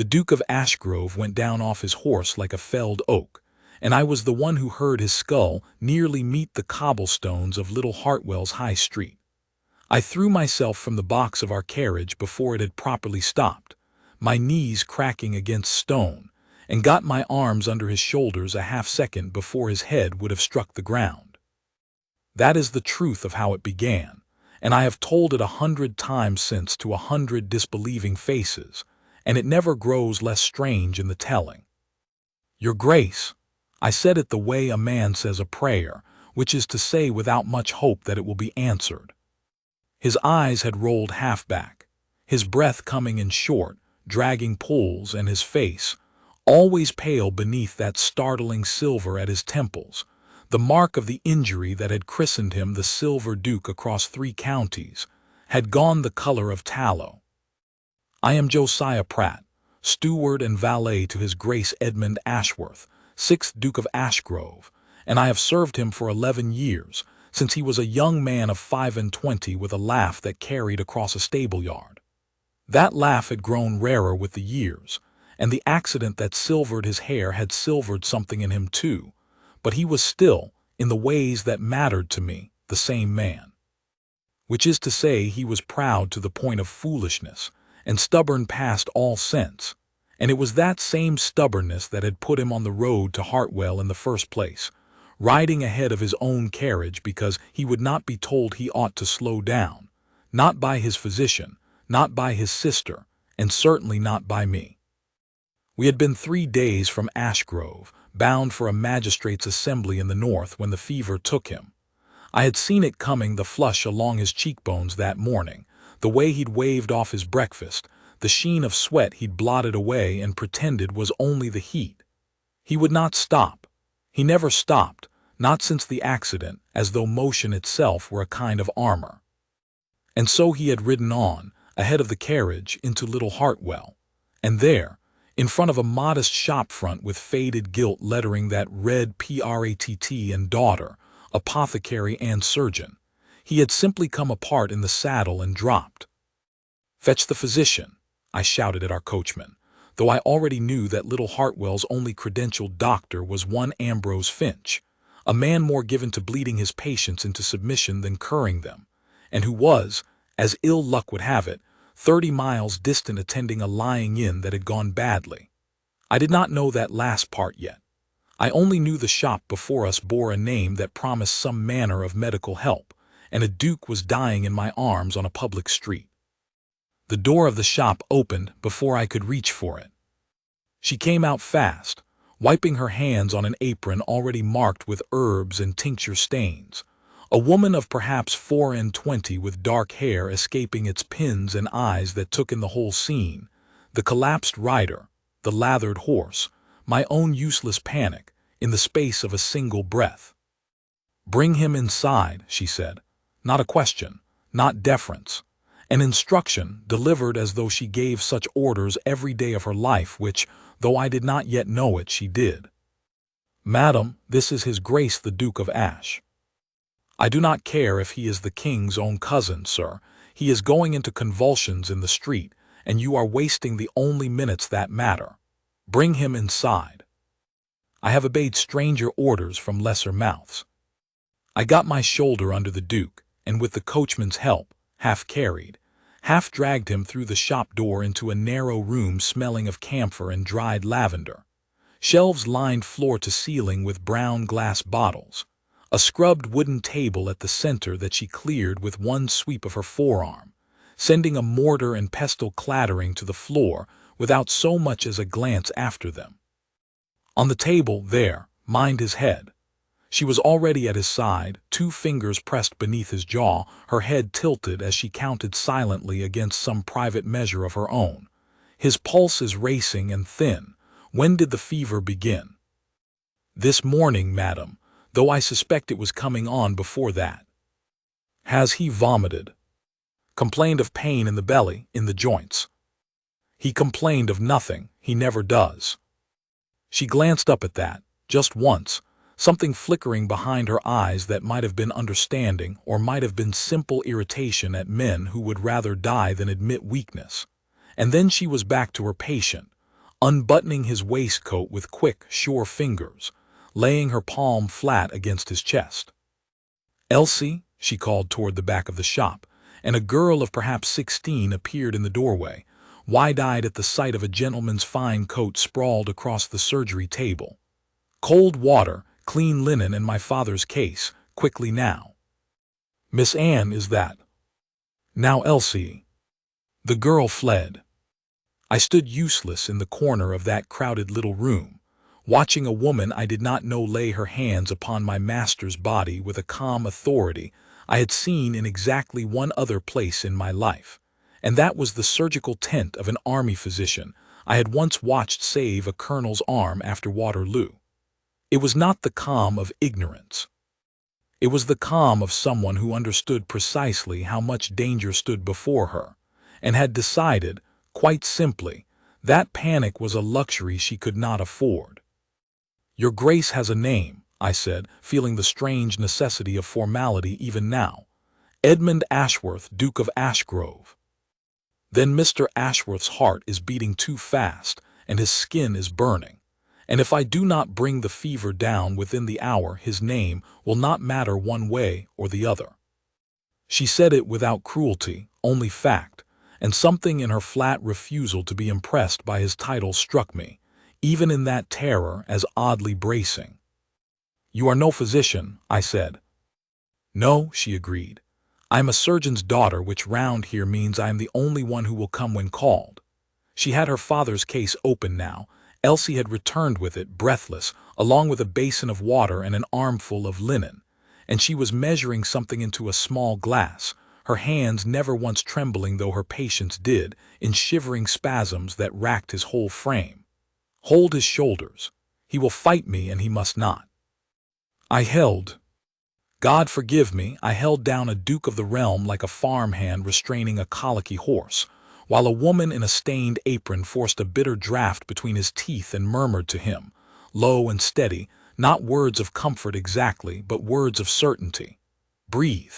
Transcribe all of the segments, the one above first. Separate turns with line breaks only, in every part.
The Duke of Ashgrove went down off his horse like a felled oak, and I was the one who heard his skull nearly meet the cobblestones of Little Hartwell's High Street. I threw myself from the box of our carriage before it had properly stopped, my knees cracking against stone, and got my arms under his shoulders a half-second before his head would have struck the ground. That is the truth of how it began, and I have told it 100 times since to 100 disbelieving faces, and it never grows less strange in the telling. "Your Grace," I said it the way a man says a prayer, which is to say without much hope that it will be answered. His eyes had rolled half back, his breath coming in short, dragging pulls, and his face, always pale beneath that startling silver at his temples, the mark of the injury that had christened him the Silver Duke across 3 counties, had gone the color of tallow. "I am Josiah Pratt, steward and valet to His Grace Edmund Ashworth, 6th Duke of Ashgrove, and I have served him for 11 years, since he was a young man of 25 with a laugh that carried across a stable-yard. That laugh had grown rarer with the years, and the accident that silvered his hair had silvered something in him too, but he was still, in the ways that mattered to me, the same man. Which is to say, he was proud to the point of foolishness, and stubborn past all sense, and it was that same stubbornness that had put him on the road to Hartwell in the first place, riding ahead of his own carriage because he would not be told he ought to slow down, not by his physician, not by his sister, and certainly not by me. We had been 3 days from Ashgrove, bound for a magistrate's assembly in the north when the fever took him. I had seen it coming, the flush along his cheekbones that morning, the way he'd waved off his breakfast, the sheen of sweat he'd blotted away and pretended was only the heat. He would not stop. He never stopped, not since the accident, as though motion itself were a kind of armor. And so he had ridden on, ahead of the carriage, into Little Hartwell, and there, in front of a modest shop front with faded gilt lettering that read Pratt and Daughter, Apothecary and Surgeon, he had simply come apart in the saddle and dropped. "Fetch the physician," I shouted at our coachman, though I already knew that Little Hartwell's only credentialed doctor was one Ambrose Finch, a man more given to bleeding his patients into submission than curing them, and who was, as ill luck would have it, 30 miles distant attending a lying-in that had gone badly. I did not know that last part yet. I only knew the shop before us bore a name that promised some manner of medical help, and a duke was dying in my arms on a public street. The door of the shop opened before I could reach for it. She came out fast, wiping her hands on an apron already marked with herbs and tincture stains, a woman of perhaps 24 with dark hair escaping its pins and eyes that took in the whole scene, the collapsed rider, the lathered horse, my own useless panic, in the space of a single breath. "Bring him inside," she said. Not a question, not deference. An instruction delivered as though she gave such orders every day of her life, which, though I did not yet know it, she did. "Madam, this is His Grace the Duke of Ash." "I do not care if he is the king's own cousin, sir. He is going into convulsions in the street, and you are wasting the only minutes that matter. Bring him inside." I have obeyed stranger orders from lesser mouths. I got my shoulder under the Duke, and with the coachman's help, half carried, half dragged him through the shop door into a narrow room smelling of camphor and dried lavender. Shelves lined floor to ceiling with brown glass bottles, a scrubbed wooden table at the center that she cleared with one sweep of her forearm, sending a mortar and pestle clattering to the floor without so much as a glance after them. On the table, there, mind his head. She was already at his side, 2 fingers pressed beneath his jaw, her head tilted as she counted silently against some private measure of her own. His pulse is racing and thin. When did the fever begin? "This morning, madam, though I suspect it was coming on before that." "Has he vomited?" "Complained of pain in the belly, in the joints." "He complained of nothing. He never does." She glanced up at that, just once, something flickering behind her eyes that might have been understanding or might have been simple irritation at men who would rather die than admit weakness. And then she was back to her patient, unbuttoning his waistcoat with quick, sure fingers, laying her palm flat against his chest. "Elsie," she called toward the back of the shop, and a girl of perhaps 16 appeared in the doorway, wide-eyed at the sight of a gentleman's fine coat sprawled across the surgery table. "Cold water, clean linen, and my father's case, quickly now." "Miss Anne, is that?" "Now, Elsie." The girl fled. I stood useless in the corner of that crowded little room, watching a woman I did not know lay her hands upon my master's body with a calm authority I had seen in exactly one other place in my life, and that was the surgical tent of an army physician I had once watched save a colonel's arm after Waterloo. It was not the calm of ignorance. It was the calm of someone who understood precisely how much danger stood before her, and had decided, quite simply, that panic was a luxury she could not afford. "Your Grace has a name," I said, feeling the strange necessity of formality even now. "Edmund Ashworth, Duke of Ashgrove." "Then Mr. Ashworth's heart is beating too fast, and his skin is burning. And if I do not bring the fever down within the hour, his name will not matter one way or the other." She said it without cruelty, only fact, and something in her flat refusal to be impressed by his title struck me, even in that terror, as oddly bracing. "You are no physician," I said. "No," she agreed. "I am a surgeon's daughter, which round here means I am the only one who will come when called." She had her father's case open now. Elsie had returned with it, breathless, along with a basin of water and an armful of linen, and she was measuring something into a small glass, her hands never once trembling though her patient's did, in shivering spasms that racked his whole frame. "Hold his shoulders. He will fight me, and he must not." God forgive me, I held down a duke of the realm like a farmhand restraining a colicky horse, while a woman in a stained apron forced a bitter draught between his teeth and murmured to him, low and steady, not words of comfort exactly, but words of certainty. "Breathe.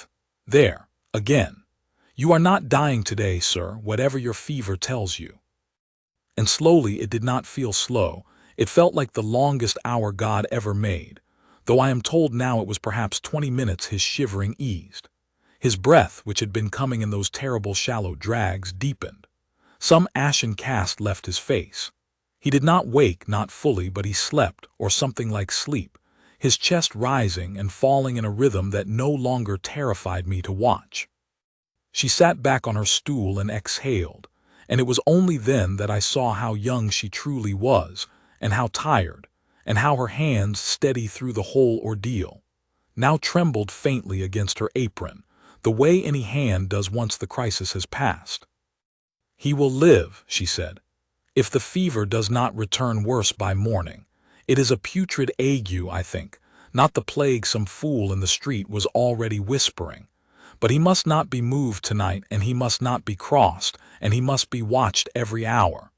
There, again. You are not dying today, sir, whatever your fever tells you." And slowly, it did not feel slow, it felt like the longest hour God ever made, though I am told now it was perhaps 20 minutes. His shivering eased. His breath, which had been coming in those terrible shallow drags, deepened. Some ashen cast left his face. He did not wake, not fully, but he slept, or something like sleep, his chest rising and falling in a rhythm that no longer terrified me to watch. She sat back on her stool and exhaled, and it was only then that I saw how young she truly was, and how tired, and how her hands, steady through the whole ordeal, now trembled faintly against her apron, the way any hand does once the crisis has passed. "He will live," she said, "if the fever does not return worse by morning. It is a putrid ague, I think, not the plague some fool in the street was already whispering. But he must not be moved tonight, and he must not be crossed, and he must be watched every hour."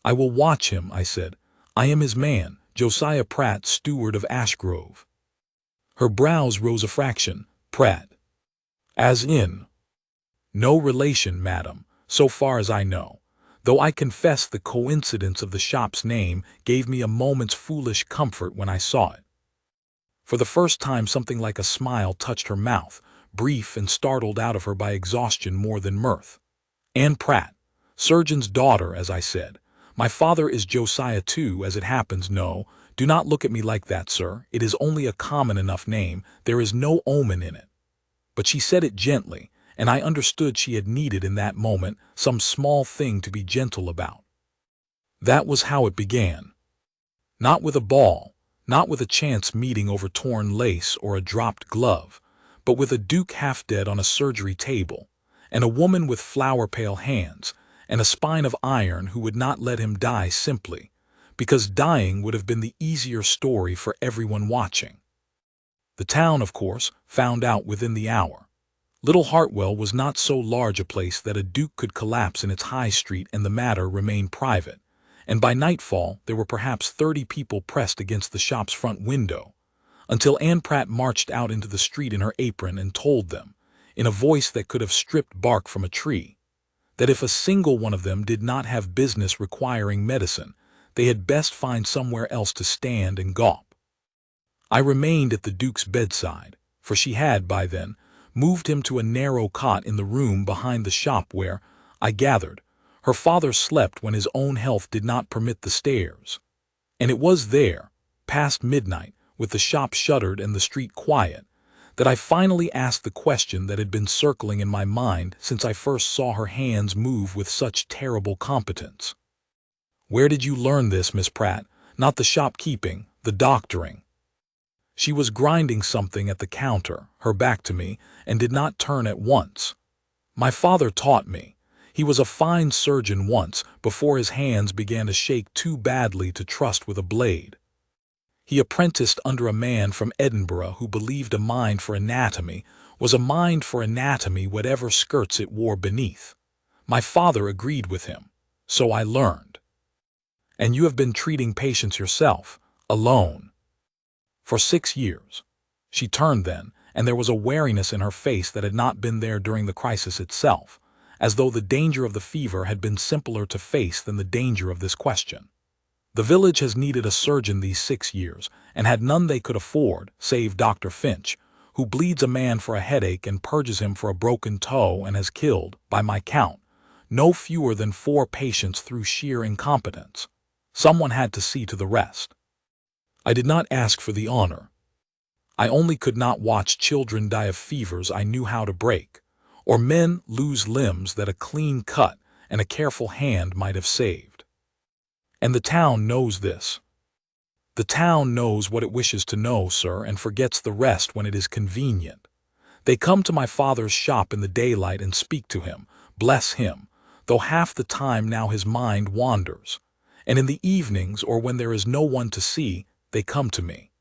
"I will watch him," I said. "I am his man, Josiah Pratt, steward of Ashgrove." Her brows rose a fraction. "Pratt? As in?" "No relation, madam, so far as I know, though I confess the coincidence of the shop's name gave me a moment's foolish comfort when I saw it." For the first time something like a smile touched her mouth, brief and startled out of her by exhaustion more than mirth. "Anne Pratt, surgeon's daughter, as I said. My father is Josiah too, as it happens. No, do not look at me like that, sir. It is only a common enough name. There is no omen in it." But she said it gently, and I understood she had needed in that moment some small thing to be gentle about. That was how it began. Not with a ball, not with a chance meeting over torn lace or a dropped glove, but with a duke half dead on a surgery table, and a woman with flower-pale hands, and a spine of iron who would not let him die simply, because dying would have been the easier story for everyone watching. The town, of course, found out within the hour. Little Heartwell was not so large a place that a duke could collapse in its high street and the matter remain private, and by nightfall there were perhaps 30 people pressed against the shop's front window, until Anne Pratt marched out into the street in her apron and told them, in a voice that could have stripped bark from a tree, that if a single one of them did not have business requiring medicine, they had best find somewhere else to stand and gawp. I remained at the Duke's bedside, for she had, by then, moved him to a narrow cot in the room behind the shop where, I gathered, her father slept when his own health did not permit the stairs. And it was there, past midnight, with the shop shuttered and the street quiet, that I finally asked the question that had been circling in my mind since I first saw her hands move with such terrible competence. "Where did you learn this, Miss Pratt? Not the shopkeeping, the doctoring." She was grinding something at the counter, her back to me, and did not turn at once. "My father taught me. He was a fine surgeon once, before his hands began to shake too badly to trust with a blade. He apprenticed under a man from Edinburgh who believed a mind for anatomy was a mind for anatomy whatever skirts it wore beneath. My father agreed with him. So I learned." "And you have been treating patients yourself, alone?" "For 6 years." She turned then, and there was a wariness in her face that had not been there during the crisis itself, as though the danger of the fever had been simpler to face than the danger of this question. "The village has needed a surgeon these 6 years, and had none they could afford, save Dr. Finch, who bleeds a man for a headache and purges him for a broken toe and has killed, by my count, no fewer than 4 patients through sheer incompetence. Someone had to see to the rest. I did not ask for the honor. I only could not watch children die of fevers I knew how to break, or men lose limbs that a clean cut and a careful hand might have saved. And the town knows this. The town knows what it wishes to know, sir, and forgets the rest when it is convenient. They come to my father's shop in the daylight and speak to him, bless him, though half the time now his mind wanders, and in the evenings or when there is no one to see, they come to me.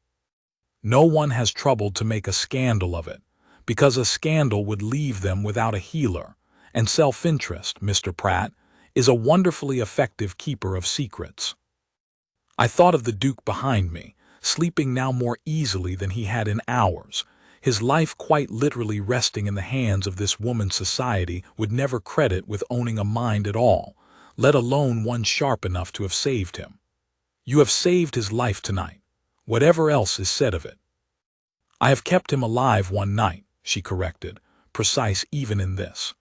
No one has troubled to make a scandal of it, because a scandal would leave them without a healer, and self-interest, Mr. Pratt, is a wonderfully effective keeper of secrets." I thought of the Duke behind me, sleeping now more easily than he had in hours, his life quite literally resting in the hands of this woman society would never credit with owning a mind at all, let alone one sharp enough to have saved him. "You have saved his life tonight, whatever else is said of it." "I have kept him alive one night," she corrected, precise even in this.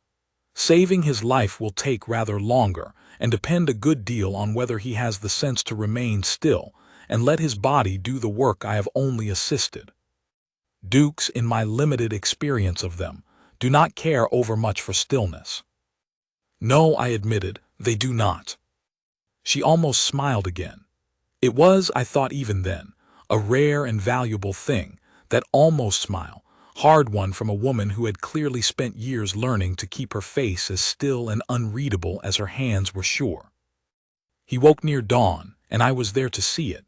"Saving his life will take rather longer, and depend a good deal on whether he has the sense to remain still, and let his body do the work I have only assisted. Dukes, in my limited experience of them, do not care overmuch for stillness." "No," I admitted, "they do not." She almost smiled again. It was, I thought even then, a rare and valuable thing, that almost smile, hard one from a woman who had clearly spent years learning to keep her face as still and unreadable as her hands were sure. He woke near dawn, and I was there to see it,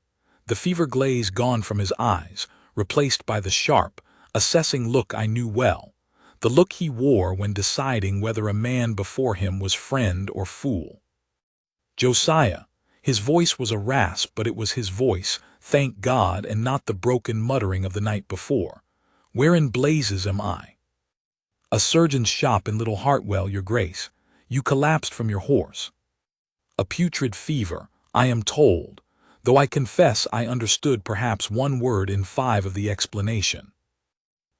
the fever glaze gone from his eyes, replaced by the sharp, assessing look I knew well, the look he wore when deciding whether a man before him was friend or fool. "Josiah," his voice was a rasp, but it was his voice, thank God, and not the broken muttering of the night before. "Where in blazes am I?" "A surgeon's shop in Little Heartwell, your grace. You collapsed from your horse." "A putrid fever, I am told, though I confess I understood perhaps 1 word in 5 of the explanation."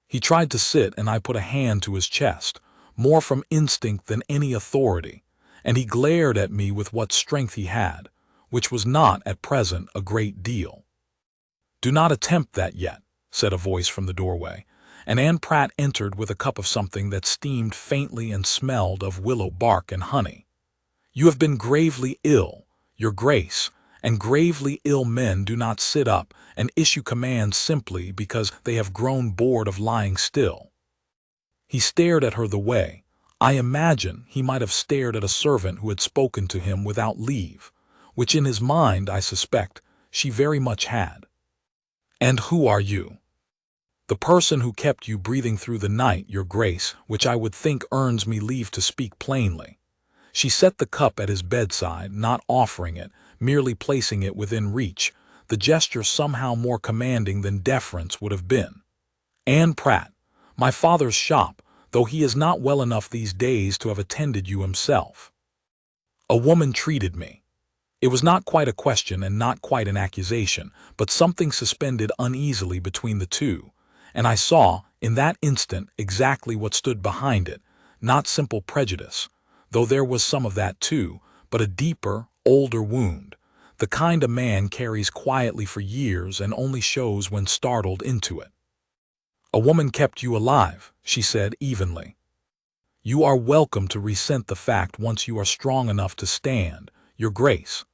He tried to sit, and I put a hand to his chest, more from instinct than any authority, and he glared at me with what strength he had, which was not, at present, a great deal. "Do not attempt that yet," said a voice from the doorway, and Ann Pratt entered with a cup of something that steamed faintly and smelled of willow bark and honey. "You have been gravely ill, your grace, and gravely ill men do not sit up and issue commands simply because they have grown bored of lying still." He stared at her the way, I imagine, he might have stared at a servant who had spoken to him without leave, which in his mind, I suspect, she very much had. "And who are you?" "The person who kept you breathing through the night, your grace, which I would think earns me leave to speak plainly." She set the cup at his bedside, not offering it, merely placing it within reach, the gesture somehow more commanding than deference would have been. "Ann Pratt, my father's shop, though he is not well enough these days to have attended you himself. A woman treated me. It was not quite a question and not quite an accusation, but something suspended uneasily between the two, and I saw, in that instant, exactly what stood behind it, not simple prejudice, though there was some of that too, but a deeper, older wound, the kind a man carries quietly for years and only shows when startled into it. A woman kept you alive, she said evenly. You are welcome to resent the fact once you are strong enough to stand, Your Grace.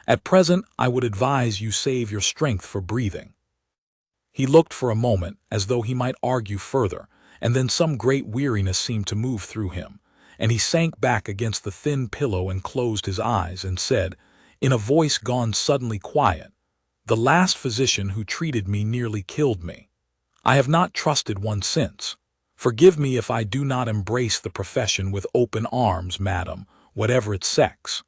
At present, I would advise you save your strength for breathing. He looked for a moment, as though he might argue further, and then some great weariness seemed to move through him, and he sank back against the thin pillow and closed his eyes and said, in a voice gone suddenly quiet, "The last physician who treated me nearly killed me. I have not trusted one since. Forgive me if I do not embrace the profession with open arms, madam, whatever its sex."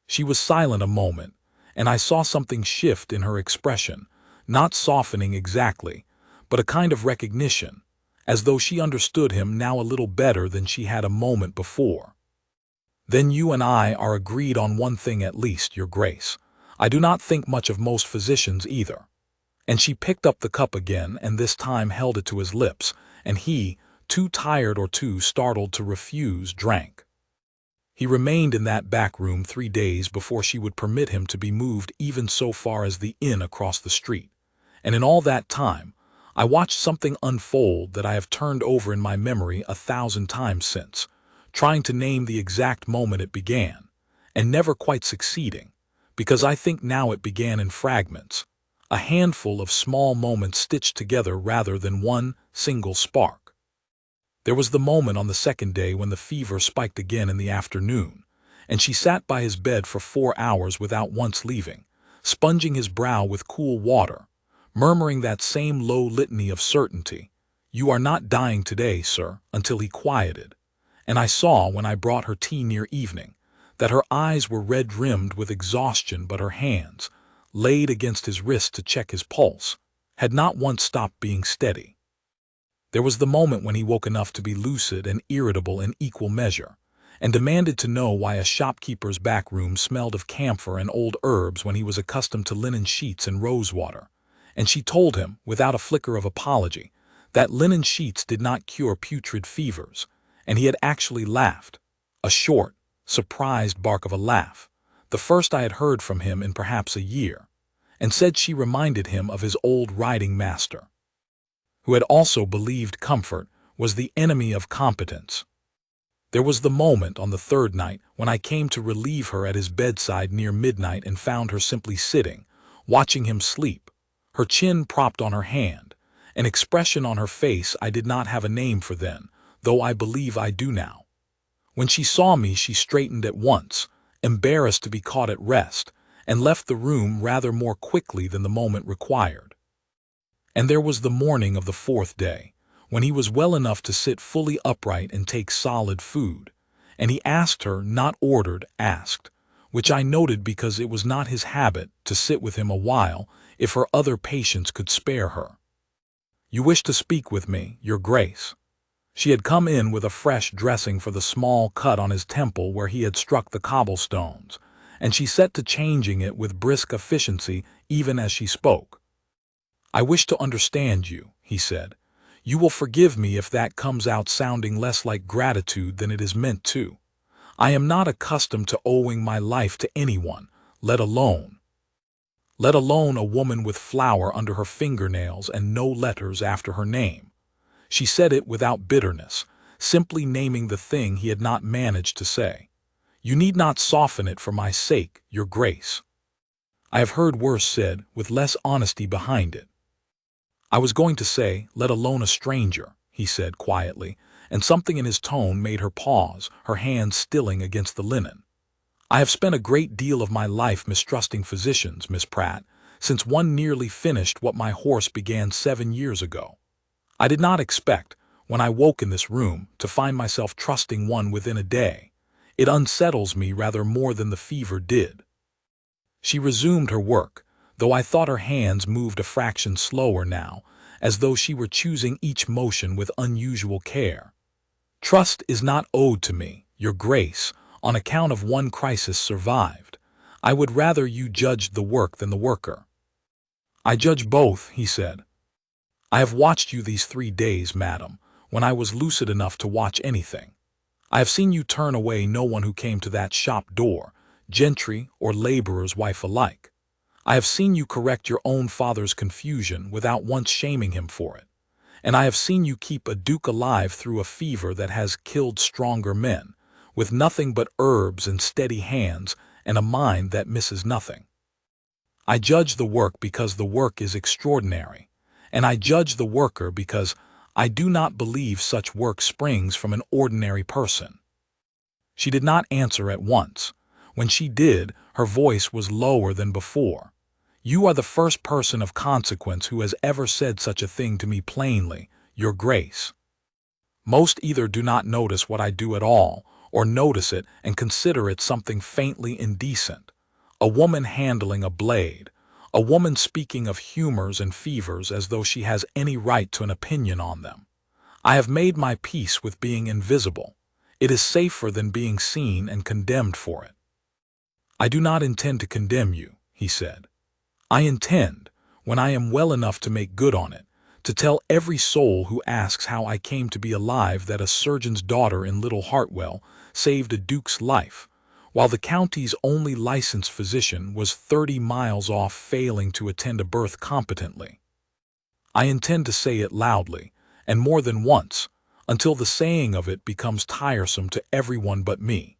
She was silent a moment, and I saw something shift in her expression, not softening exactly, but a kind of recognition, as though she understood him now a little better than she had a moment before. "Then you and I are agreed on one thing at least, Your Grace. I do not think much of most physicians either." And she picked up the cup again and this time held it to his lips, and he, too tired or too startled to refuse, drank. He remained in that back room 3 days before she would permit him to be moved even so far as the inn across the street, and in all that time I watched something unfold that I have turned over in my memory 1,000 times since, trying to name the exact moment it began, and never quite succeeding, because I think now it began in fragments, a handful of small moments stitched together rather than one single spark. There was the moment on the second day when the fever spiked again in the afternoon, and she sat by his bed for 4 hours without once leaving, sponging his brow with cool water, murmuring that same low litany of certainty, "You are not dying today, sir," until he quieted, and I saw, when I brought her tea near evening, that her eyes were red-rimmed with exhaustion, but her hands, laid against his wrist to check his pulse, had not once stopped being steady. There was the moment when he woke enough to be lucid and irritable in equal measure, and demanded to know why a shopkeeper's back room smelled of camphor and old herbs when he was accustomed to linen sheets and rosewater, and she told him, without a flicker of apology, that linen sheets did not cure putrid fevers, and he had actually laughed, a short, surprised bark of a laugh, the first I had heard from him in perhaps a year, and said she reminded him of his old riding master, who had also believed comfort was the enemy of competence. There was the moment on the third night when I came to relieve her at his bedside near midnight and found her simply sitting, watching him sleep, her chin propped on her hand, an expression on her face I did not have a name for then, though I believe I do now. When she saw me she straightened at once, embarrassed to be caught at rest, and left the room rather more quickly than the moment required. And there was the morning of the 4th day, when he was well enough to sit fully upright and take solid food, and he asked her, not ordered, asked, which I noted because it was not his habit to sit with him a while if her other patients could spare her. "You wish to speak with me, Your Grace?" She had come in with a fresh dressing for the small cut on his temple where he had struck the cobblestones, and she set to changing it with brisk efficiency even as she spoke. "I wish to understand you," he said. "You will forgive me if that comes out sounding less like gratitude than it is meant to. I am not accustomed to owing my life to anyone, let alone a woman with flour under her fingernails and no letters after her name." She said it without bitterness, simply naming the thing he had not managed to say. "You need not soften it for my sake, Your Grace. I have heard worse said, with less honesty behind it." "I was going to say, let alone a stranger," he said quietly, and something in his tone made her pause, her hands stilling against the linen. "I have spent a great deal of my life mistrusting physicians, Miss Pratt, since one nearly finished what my horse began 7 years ago. I did not expect, when I woke in this room, to find myself trusting one within a day. It unsettles me rather more than the fever did." She resumed her work, though I thought her hands moved a fraction slower now, as though she were choosing each motion with unusual care. Trust is not owed to me, your grace, on account of one crisis survived. I would rather you judged the work than the worker. I judge both, he said. I have watched you these 3 days, madam, when I was lucid enough to watch anything. I have seen you turn away no one who came to that shop door, gentry or laborer's wife alike. I have seen you correct your own father's confusion without once shaming him for it. And I have seen you keep a duke alive through a fever that has killed stronger men, with nothing but herbs and steady hands and a mind that misses nothing. I judge the work because the work is extraordinary, and I judge the worker because I do not believe such work springs from an ordinary person. She did not answer at once. When she did, her voice was lower than before. You are the first person of consequence who has ever said such a thing to me plainly, your grace. Most either do not notice what I do at all, or notice it and consider it something faintly indecent. A woman handling a blade, a woman speaking of humors and fevers as though she has any right to an opinion on them. I have made my peace with being invisible. It is safer than being seen and condemned for it. I do not intend to condemn you, he said. I intend, when I am well enough to make good on it, to tell every soul who asks how I came to be alive that a surgeon's daughter in Little Heartwell saved a duke's life, while the county's only licensed physician was 30 miles off failing to attend a birth competently. I intend to say it loudly, and more than once, until the saying of it becomes tiresome to everyone but me.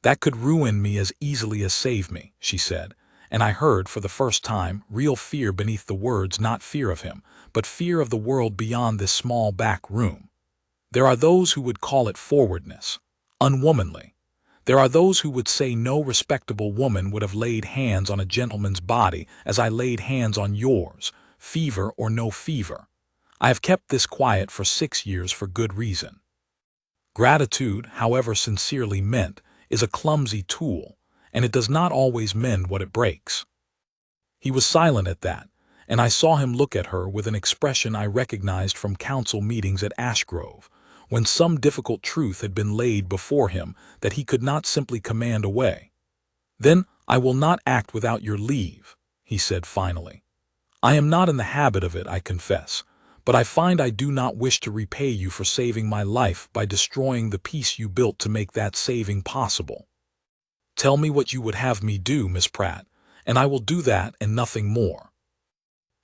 That could ruin me as easily as save me, she said, and I heard for the first time real fear beneath the words, not fear of him, but fear of the world beyond this small back room. There are those who would call it forwardness, unwomanly. There are those who would say no respectable woman would have laid hands on a gentleman's body as I laid hands on yours, fever or no fever. I have kept this quiet for 6 years for good reason. Gratitude, however sincerely meant, is a clumsy tool, and it does not always mend what it breaks. He was silent at that, and I saw him look at her with an expression I recognized from council meetings at Ashgrove, when some difficult truth had been laid before him that he could not simply command away. Then I will not act without your leave, he said finally. I am not in the habit of it, I confess, but I find I do not wish to repay you for saving my life by destroying the peace you built to make that saving possible. Tell me what you would have me do, Miss Pratt, and I will do that and nothing more.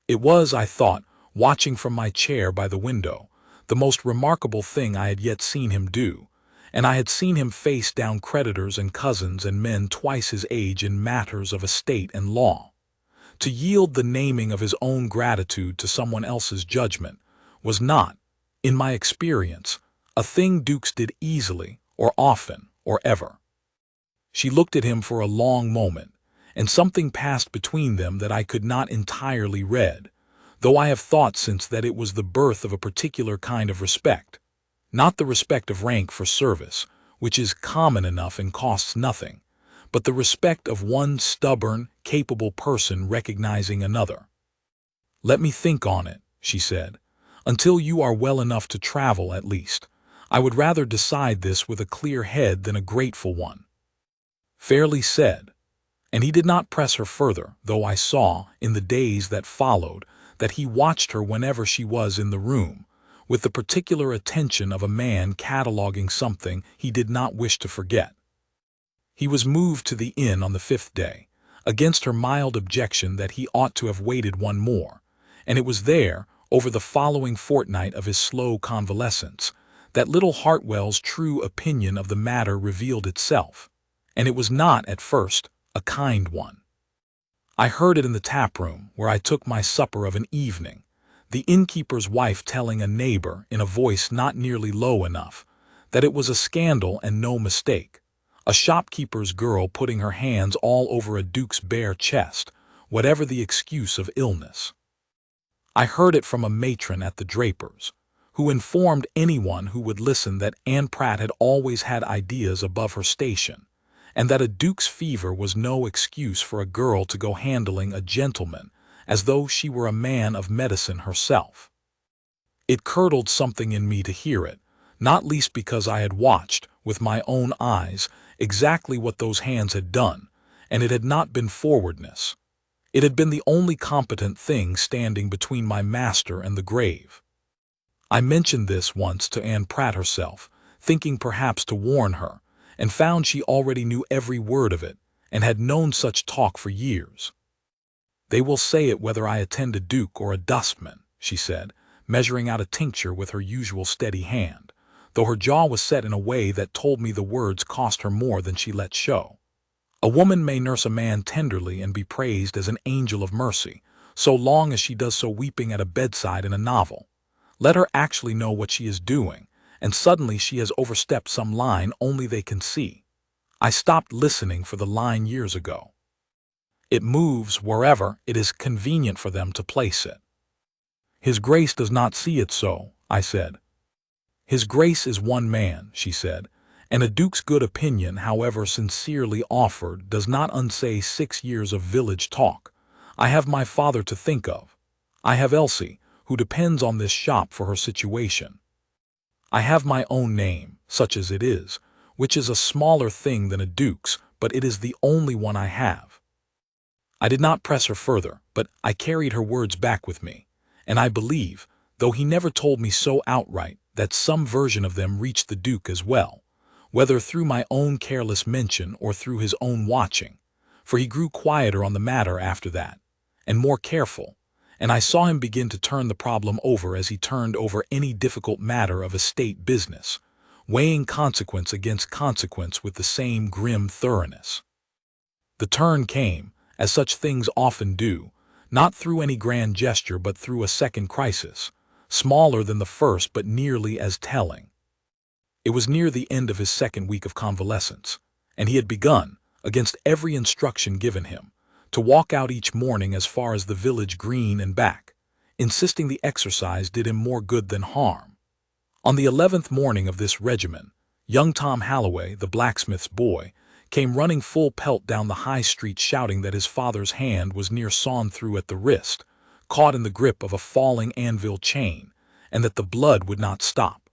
It was, I thought, watching from my chair by the window, the most remarkable thing I had yet seen him do, and I had seen him face down creditors and cousins and men twice his age in matters of estate and law. To yield the naming of his own gratitude to someone else's judgment was not, in my experience, a thing dukes did easily or often or ever. She looked at him for a long moment, and something passed between them that I could not entirely read, though I have thought since that it was the birth of a particular kind of respect, not the respect of rank for service, which is common enough and costs nothing, but the respect of one stubborn, capable person recognizing another. Let me think on it, she said, until you are well enough to travel at least. I would rather decide this with a clear head than a grateful one. Fairly said. And he did not press her further, though I saw, in the days that followed, that he watched her whenever she was in the room, with the particular attention of a man cataloging something he did not wish to forget. He was moved to the inn on the 5th day, against her mild objection that he ought to have waited one more, and it was there, over the following fortnight of his slow convalescence, that little Heartwell's true opinion of the matter revealed itself, and it was not, at first, a kind one. I heard it in the tap-room, where I took my supper of an evening, the innkeeper's wife telling a neighbor, in a voice not nearly low enough, that it was a scandal and no mistake, a shopkeeper's girl putting her hands all over a duke's bare chest, whatever the excuse of illness. I heard it from a matron at the draper's, who informed anyone who would listen that Anne Pratt had always had ideas above her station, and that a duke's fever was no excuse for a girl to go handling a gentleman as though she were a man of medicine herself. It curdled something in me to hear it, not least because I had watched, with my own eyes, exactly what those hands had done, and it had not been forwardness. It had been the only competent thing standing between my master and the grave. I mentioned this once to Anne Pratt herself, thinking perhaps to warn her, and found she already knew every word of it, and had known such talk for years. "They will say it whether I attend a duke or a dustman," she said, measuring out a tincture with her usual steady hand, though her jaw was set in a way that told me the words cost her more than she let show. A woman may nurse a man tenderly and be praised as an angel of mercy, so long as she does so weeping at a bedside in a novel. Let her actually know what she is doing, and suddenly she has overstepped some line only they can see. I stopped listening for the line years ago. It moves wherever it is convenient for them to place it. "His Grace does not see it so," I said. "His Grace is one man," she said, "and a duke's good opinion, however sincerely offered, does not unsay 6 years of village talk. I have my father to think of. I have Elsie, who depends on this shop for her situation. I have my own name, such as it is, which is a smaller thing than a duke's, but it is the only one I have." I did not press her further, but I carried her words back with me, and I believe, though he never told me so outright, that some version of them reached the duke as well, whether through my own careless mention or through his own watching, for he grew quieter on the matter after that, and more careful, and I saw him begin to turn the problem over as he turned over any difficult matter of estate business, weighing consequence against consequence with the same grim thoroughness. The turn came, as such things often do, not through any grand gesture but through a second crisis, smaller than the first but nearly as telling. It was near the end of his second week of convalescence, and he had begun, against every instruction given him, to walk out each morning as far as the village green and back, insisting the exercise did him more good than harm. On the 11th morning of this regimen, young Tom Halloway, the blacksmith's boy, came running full pelt down the high street shouting that his father's hand was near sawn through at the wrist, caught in the grip of a falling anvil chain, and that the blood would not stop.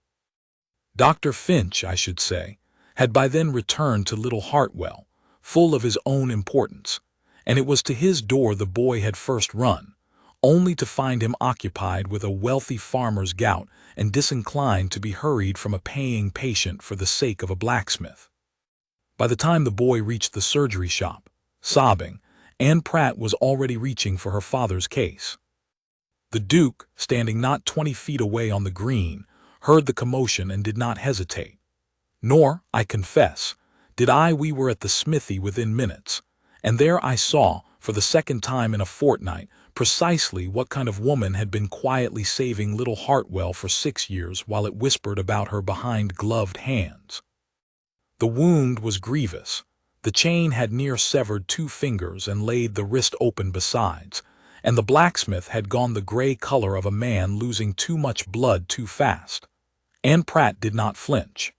Dr. Finch, I should say, had by then returned to Little Hartwell, full of his own importance, and it was to his door the boy had first run, only to find him occupied with a wealthy farmer's gout and disinclined to be hurried from a paying patient for the sake of a blacksmith. By the time the boy reached the surgery shop, sobbing, Anne Pratt was already reaching for her father's case. The Duke, standing not 20 feet away on the green, heard the commotion and did not hesitate. Nor, I confess, did I. We were at the smithy within minutes, and there I saw, for the second time in a fortnight, precisely what kind of woman had been quietly saving Little Hartwell for 6 years while it whispered about her behind gloved hands. The wound was grievous. The chain had near severed 2 fingers and laid the wrist open besides, and the blacksmith had gone the gray color of a man losing too much blood too fast. Anne Pratt did not flinch.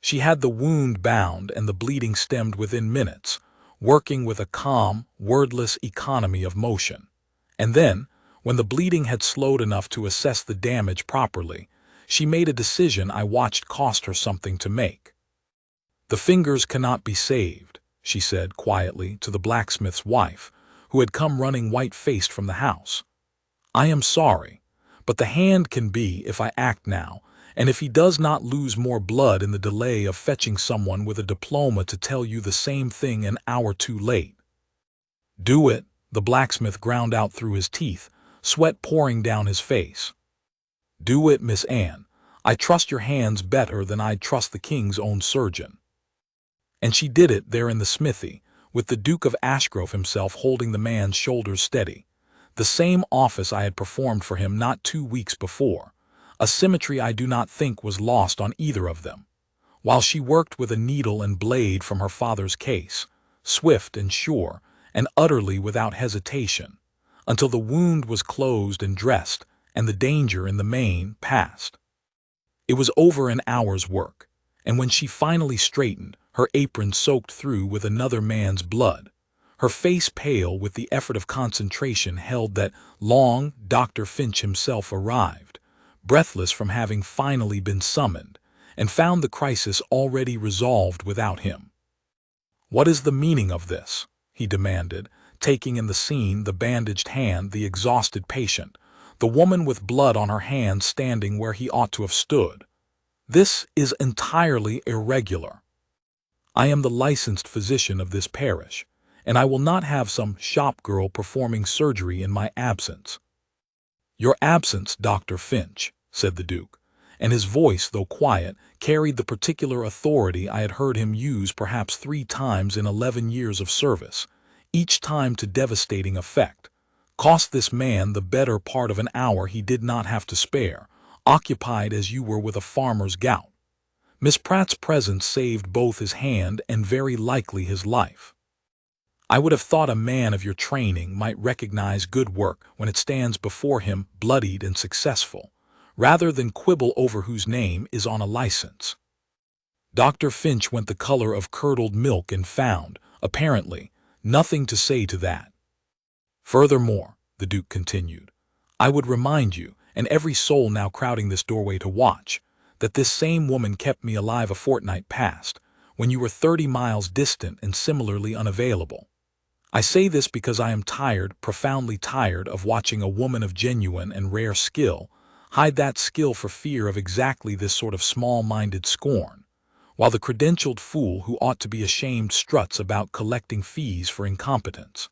She had the wound bound and the bleeding stemmed within minutes, working with a calm, wordless economy of motion. And then, when the bleeding had slowed enough to assess the damage properly, she made a decision I watched cost her something to make. "The fingers cannot be saved," she said quietly to the blacksmith's wife, who had come running white-faced from the house. "I am sorry, but the hand can be if I act now, and if he does not lose more blood in the delay of fetching someone with a diploma to tell you the same thing an hour too late." "Do it," the blacksmith ground out through his teeth, sweat pouring down his face. "Do it, Miss Anne. I trust your hands better than I'd trust the king's own surgeon." And she did it there in the smithy, with the Duke of Ashgrove himself holding the man's shoulders steady, the same office I had performed for him not 2 weeks before, a symmetry I do not think was lost on either of them, while she worked with a needle and blade from her father's case, swift and sure, and utterly without hesitation, until the wound was closed and dressed, and the danger in the main past. It was over an hour's work, and when she finally straightened, her apron soaked through with another man's blood, her face pale with the effort of concentration held that long Dr. Finch himself arrived, breathless from having finally been summoned, and found the crisis already resolved without him. "What is the meaning of this?" he demanded, taking in the scene the bandaged hand, the exhausted patient, the woman with blood on her hands standing where he ought to have stood. "This is entirely irregular. I am the licensed physician of this parish, and I will not have some shop girl performing surgery in my absence." "Your absence, Dr. Finch," said the Duke, and his voice, though quiet, carried the particular authority I had heard him use perhaps 3 times in 11 years of service, each time to devastating effect, "cost this man the better part of an hour he did not have to spare, occupied as you were with a farmer's gout. Miss Pratt's presence saved both his hand and very likely his life. I would have thought a man of your training might recognize good work when it stands before him bloodied and successful, rather than quibble over whose name is on a license." Dr. Finch went the color of curdled milk and found, apparently, nothing to say to that. "Furthermore," the Duke continued, "I would remind you, and every soul now crowding this doorway to watch, that this same woman kept me alive a fortnight past, when you were 30 miles distant and similarly unavailable. I say this because I am tired, profoundly tired, of watching a woman of genuine and rare skill hide that skill for fear of exactly this sort of small-minded scorn, while the credentialed fool who ought to be ashamed struts about collecting fees for incompetence.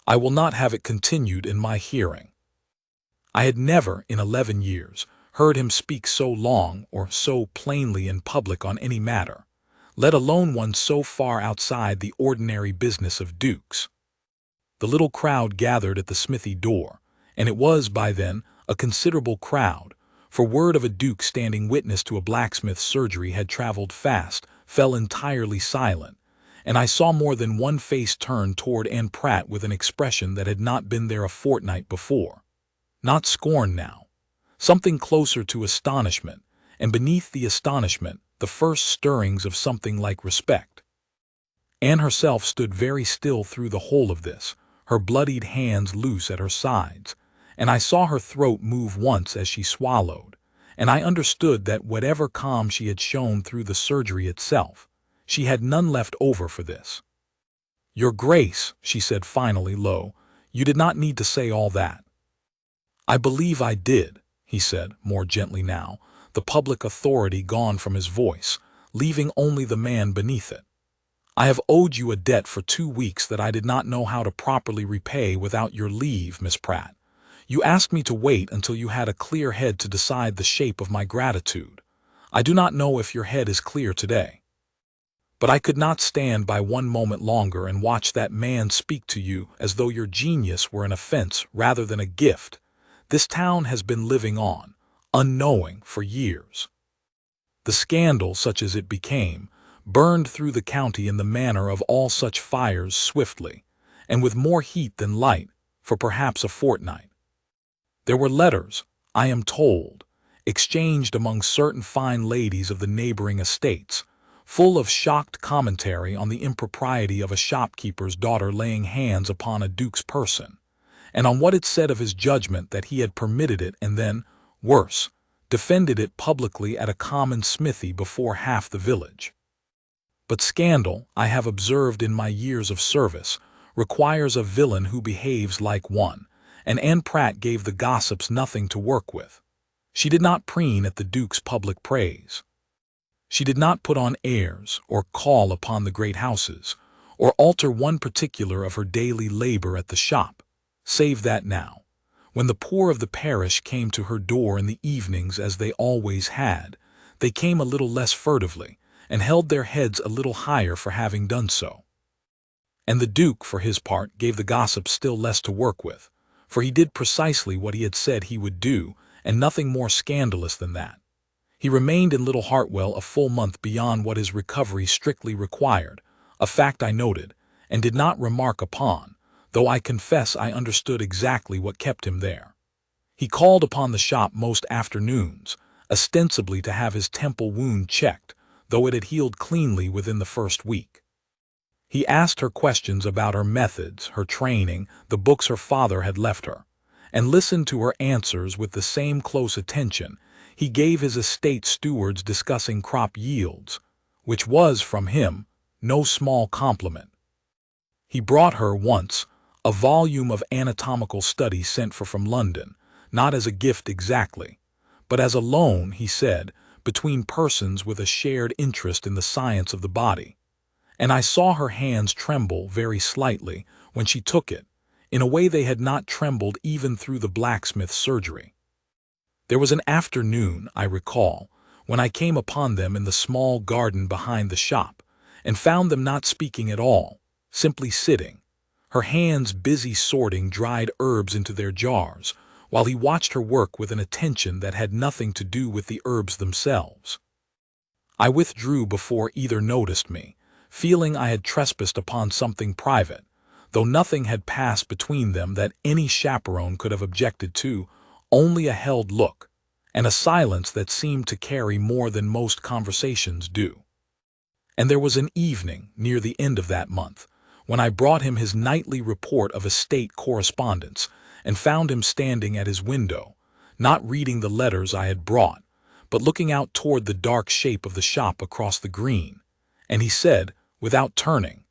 I will not have it continued in my hearing." I had never, in 11 years, heard him speak so long or so plainly in public on any matter, let alone one so far outside the ordinary business of dukes. The little crowd gathered at the smithy door, and it was, by then, a considerable crowd, for word of a duke standing witness to a blacksmith's surgery had traveled fast, fell entirely silent, and I saw more than one face turn toward Anne Pratt with an expression that had not been there a fortnight before. Not scorn now, something closer to astonishment, and beneath the astonishment, the first stirrings of something like respect. Anne herself stood very still through the whole of this, her bloodied hands loose at her sides, and I saw her throat move once as she swallowed, and I understood that whatever calm she had shown through the surgery itself, she had none left over for this. "Your Grace," she said finally low, "you did not need to say all that." "I believe I did," he said, more gently now, the public authority gone from his voice, leaving only the man beneath it. "I have owed you a debt for 2 weeks that I did not know how to properly repay without your leave, Miss Pratt. You asked me to wait until you had a clear head to decide the shape of my gratitude. I do not know if your head is clear today. But I could not stand by one moment longer and watch that man speak to you as though your genius were an offense rather than a gift. This town has been living on, unknowing, for years. The scandal, such as it became, burned through the county in the manner of all such fires swiftly, and with more heat than light, for perhaps a fortnight. There were letters, I am told, exchanged among certain fine ladies of the neighboring estates, full of shocked commentary on the impropriety of a shopkeeper's daughter laying hands upon a duke's person, and on what it said of his judgment that he had permitted it and then, worse, defended it publicly at a common smithy before half the village. But scandal, I have observed in my years of service, requires a villain who behaves like one, and Anne Pratt gave the gossips nothing to work with. She did not preen at the Duke's public praise. She did not put on airs, or call upon the great houses, or alter one particular of her daily labor at the shop, save that now, when the poor of the parish came to her door in the evenings as they always had, they came a little less furtively, and held their heads a little higher for having done so. And the Duke, for his part, gave the gossips still less to work with, for he did precisely what he had said he would do, and nothing more scandalous than that. He remained in Little Heartwell a full month beyond what his recovery strictly required, a fact I noted, and did not remark upon, though I confess I understood exactly what kept him there. He called upon the shop most afternoons, ostensibly to have his temple wound checked, though it had healed cleanly within the first week. He asked her questions about her methods, her training, the books her father had left her, and listened to her answers with the same close attention, he gave his estate stewards discussing crop yields, which was, from him, no small compliment. He brought her, once, a volume of anatomical studies sent from London, not as a gift exactly, but as a loan, he said, between persons with a shared interest in the science of the body. And I saw her hands tremble very slightly when she took it, in a way they had not trembled even through the blacksmith's surgery. There was an afternoon, I recall, when I came upon them in the small garden behind the shop, and found them not speaking at all, simply sitting, her hands busy sorting dried herbs into their jars, while he watched her work with an attention that had nothing to do with the herbs themselves. I withdrew before either noticed me, feeling I had trespassed upon something private, though nothing had passed between them that any chaperone could have objected to, only a held look, and a silence that seemed to carry more than most conversations do. And there was an evening, near the end of that month, when I brought him his nightly report of estate correspondence, and found him standing at his window, not reading the letters I had brought, but looking out toward the dark shape of the shop across the green, and he said, without turning,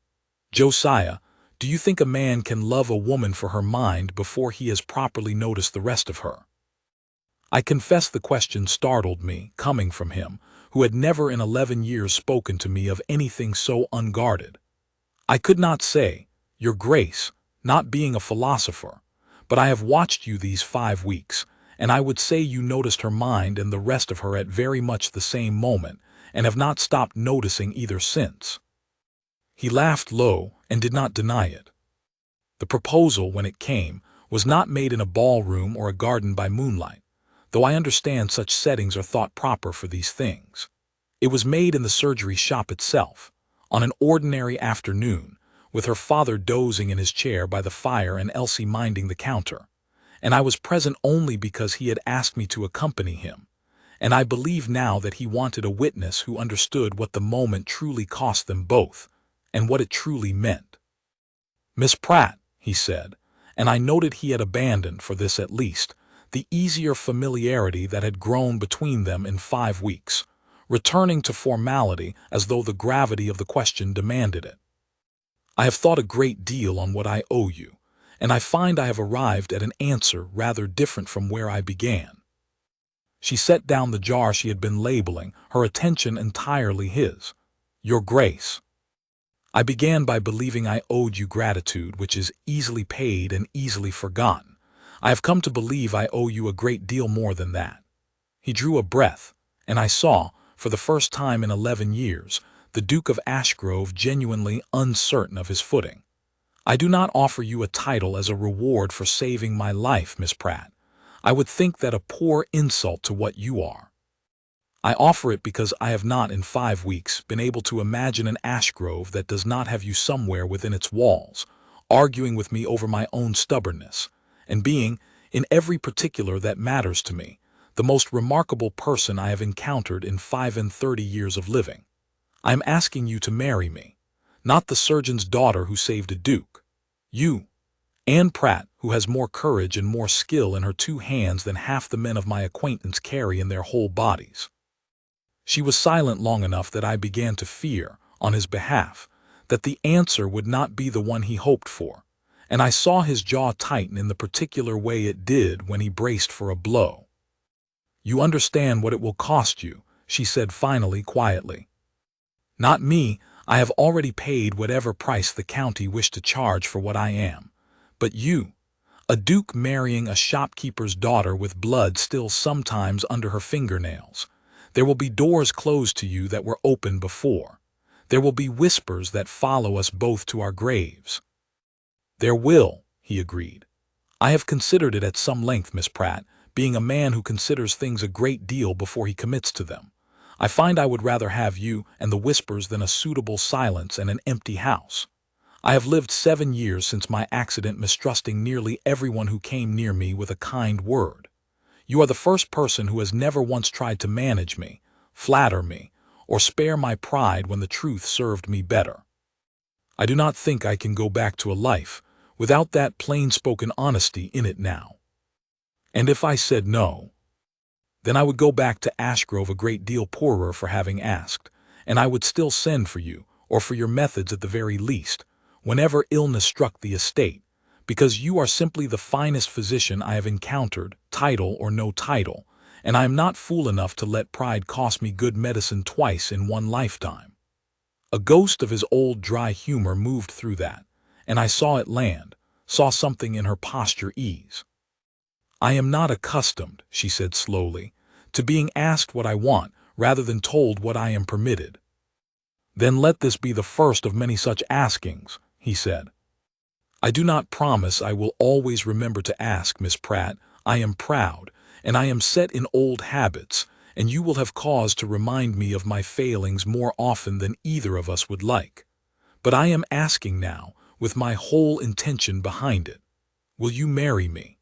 "Josiah, do you think a man can love a woman for her mind before he has properly noticed the rest of her?" I confess the question startled me, coming from him, who had never in 11 years spoken to me of anything so unguarded. I could not say, "Your Grace," not being a philosopher, but I have watched you these 5 weeks, and I would say you noticed her mind and the rest of her at very much the same moment, and have not stopped noticing either since. He laughed low and did not deny it. The proposal, when it came, was not made in a ballroom or a garden by moonlight, though I understand such settings are thought proper for these things. It was made in the surgery shop itself, on an ordinary afternoon, with her father dozing in his chair by the fire and Elsie minding the counter, and I was present only because he had asked me to accompany him, and I believe now that he wanted a witness who understood what the moment truly cost them both, and what it truly meant. "Miss Pratt," he said, and I noted he had abandoned, for this at least, the easier familiarity that had grown between them in 5 weeks, returning to formality as though the gravity of the question demanded it. "I have thought a great deal on what I owe you, and I find I have arrived at an answer rather different from where I began." She set down the jar she had been labeling, her attention entirely his. "Your Grace, I began by believing I owed you gratitude, which is easily paid and easily forgotten. I have come to believe I owe you a great deal more than that." He drew a breath, and I saw, for the first time in 11 years, the Duke of Ashgrove genuinely uncertain of his footing. "I do not offer you a title as a reward for saving my life, Miss Pratt. I would think that a poor insult to what you are. I offer it because I have not in 5 weeks been able to imagine an Ashgrove that does not have you somewhere within its walls, arguing with me over my own stubbornness, and being, in every particular that matters to me, the most remarkable person I have encountered in 35 years of living. I am asking you to marry me, not the surgeon's daughter who saved a duke. You, Anne Pratt, who has more courage and more skill in her 2 hands than half the men of my acquaintance carry in their whole bodies." She was silent long enough that I began to fear, on his behalf, that the answer would not be the one he hoped for, and I saw his jaw tighten in the particular way it did when he braced for a blow. "You understand what it will cost you," she said finally, quietly. "Not me. I have already paid whatever price the county wished to charge for what I am. But you, a duke marrying a shopkeeper's daughter with blood still sometimes under her fingernails. There will be doors closed to you that were open before. There will be whispers that follow us both to our graves." "There will," he agreed. "I have considered it at some length, Miss Pratt, being a man who considers things a great deal before he commits to them. I find I would rather have you and the whispers than a suitable silence and an empty house. I have lived 7 years since my accident mistrusting nearly everyone who came near me with a kind word. You are the first person who has never once tried to manage me, flatter me, or spare my pride when the truth served me better. I do not think I can go back to a life without that plain-spoken honesty in it now. And if I said no, Then I would go back to Ashgrove a great deal poorer for having asked, and I would still send for you, or for your methods at the very least, whenever illness struck the estate, because you are simply the finest physician I have encountered, title or no title, and I am not fool enough to let pride cost me good medicine twice in one lifetime. A ghost of his old dry humor moved through that, and I saw it land, saw something in her posture ease. I am not accustomed, she said slowly, to being asked what I want rather than told what I am permitted. Then let this be the first of many such askings, he said. I do not promise I will always remember to ask, Miss Pratt. I am proud, and I am set in old habits, and you will have cause to remind me of my failings more often than either of us would like. But I am asking now, with my whole intention behind it. Will you marry me?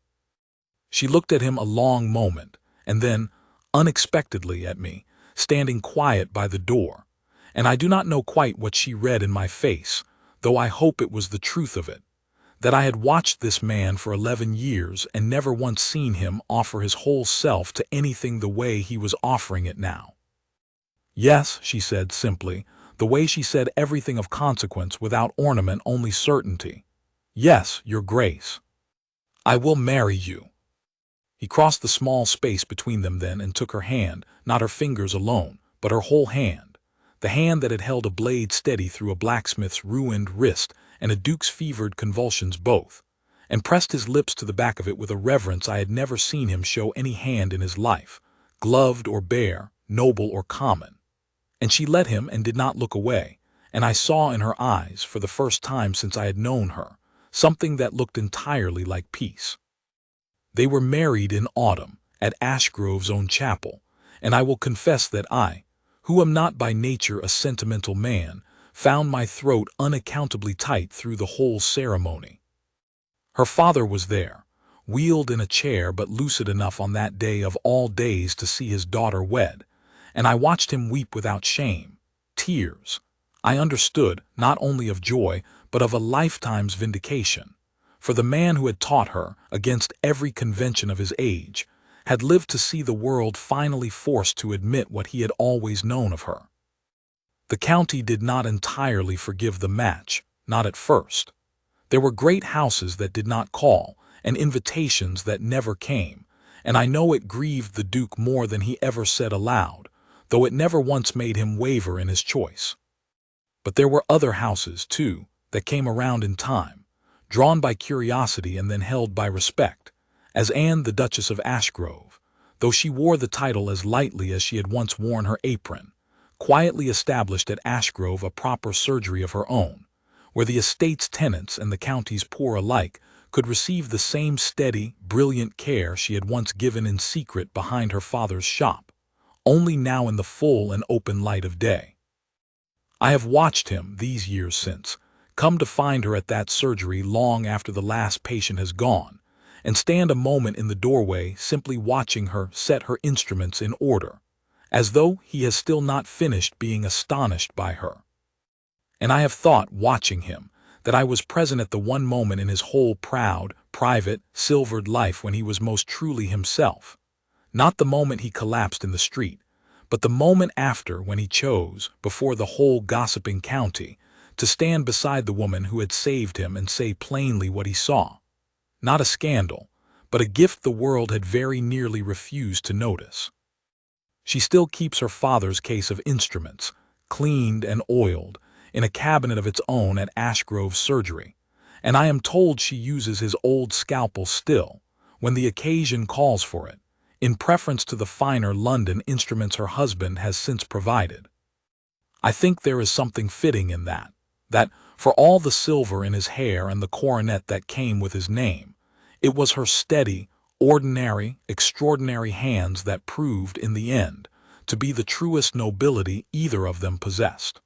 She looked at him a long moment, and then, unexpectedly at me, standing quiet by the door, and I do not know quite what she read in my face, though I hope it was the truth of it, that I had watched this man for 11 years and never once seen him offer his whole self to anything the way he was offering it now. Yes, she said simply, the way she said everything of consequence without ornament, only certainty. Yes, your grace. I will marry you. He crossed the small space between them then and took her hand, not her fingers alone, but her whole hand, the hand that had held a blade steady through a blacksmith's ruined wrist and a duke's fevered convulsions both, and pressed his lips to the back of it with a reverence I had never seen him show any hand in his life, gloved or bare, noble or common. And she let him and did not look away, and I saw in her eyes, for the first time since I had known her, something that looked entirely like peace. They were married in autumn, at Ashgrove's own chapel, and I will confess that I, who am not by nature a sentimental man, found my throat unaccountably tight through the whole ceremony. Her father was there, wheeled in a chair but lucid enough on that day of all days to see his daughter wed, and I watched him weep without shame, tears, I understood, not only of joy, but of a lifetime's vindication. For the man who had taught her, against every convention of his age, had lived to see the world finally forced to admit what he had always known of her. The county did not entirely forgive the match, not at first. There were great houses that did not call, and invitations that never came, and I know it grieved the Duke more than he ever said aloud, though it never once made him waver in his choice. But there were other houses, too, that came around in time, drawn by curiosity and then held by respect, as Anne the Duchess of Ashgrove, though she wore the title as lightly as she had once worn her apron, quietly established at Ashgrove a proper surgery of her own, where the estate's tenants and the county's poor alike could receive the same steady, brilliant care she had once given in secret behind her father's shop, only now in the full and open light of day. I have watched him, these years since, come to find her at that surgery long after the last patient has gone, and stand a moment in the doorway simply watching her set her instruments in order, as though he has still not finished being astonished by her. And I have thought, watching him, that I was present at the one moment in his whole proud, private, silvered life when he was most truly himself, not the moment he collapsed in the street, but the moment after when he chose, before the whole gossiping county, to stand beside the woman who had saved him and say plainly what he saw. Not a scandal, but a gift the world had very nearly refused to notice. She still keeps her father's case of instruments, cleaned and oiled, in a cabinet of its own at Ashgrove surgery, and I am told she uses his old scalpel still, when the occasion calls for it, in preference to the finer London instruments her husband has since provided. I think there is something fitting in that, for all the silver in his hair and the coronet that came with his name, it was her steady, ordinary, extraordinary hands that proved, in the end, to be the truest nobility either of them possessed.